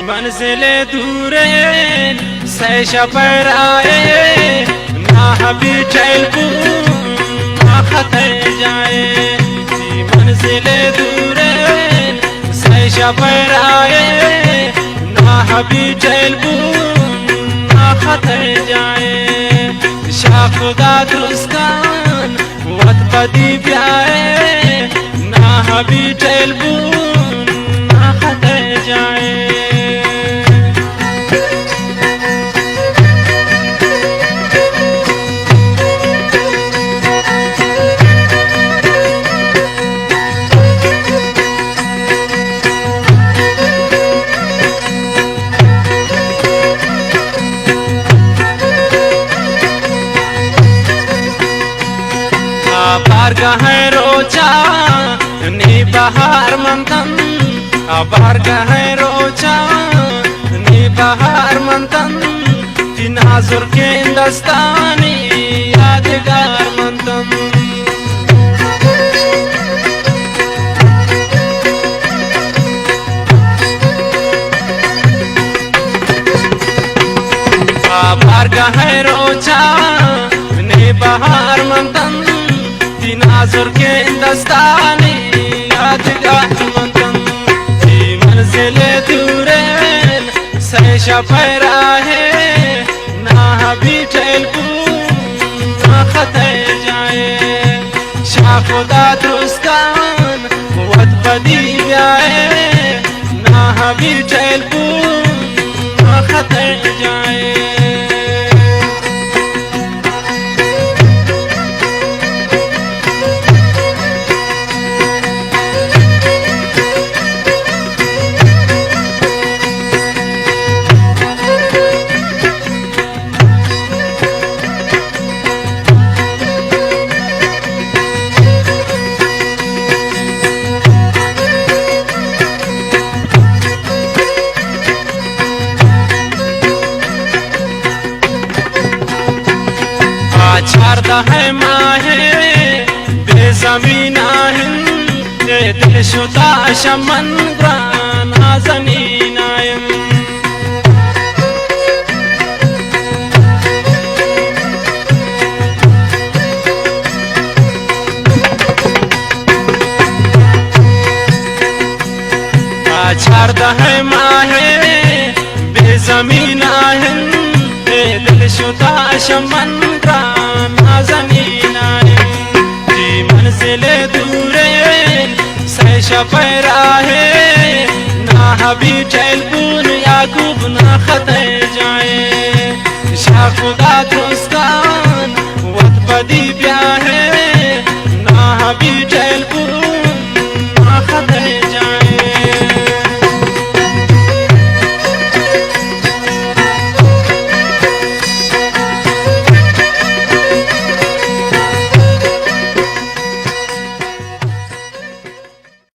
मंजिल दूरेन सैशा पर आए ना हबी चलबू ना खते जाए मंजिल दूरेन सैशा पर आए ना हबी चलबू ना खते जाए शाह खुदा दुरुस्तान वत बदी प्याए ना हबी चलबू ना खते जाए बारगाह रोचा नी बहार मंतन बारगाह रोचा नी बहार मंतन नाजुर के दस्तानी यादगार मंतन बारगाह रोचा नी बहार मंतन नाजुर के दस्तानी यादगार मंतन मंजिल दूरेन सैशा पर आए ना हबी चलबू ना खते जाए शाह खुदा दुरुस्तान वत बदी आए ना हबी चलबू ना खते जाए चारदा है माहे बेजमीन आहिन दिल शुदा शमन ग्राना जनीन आयन चारदा है माहे बेजमीन आहिन दिल शुदा शमन ग्राना जनीन आयन मंजिल दूरेन सैशा पर आए ना हबी चलबू याकूब ना खते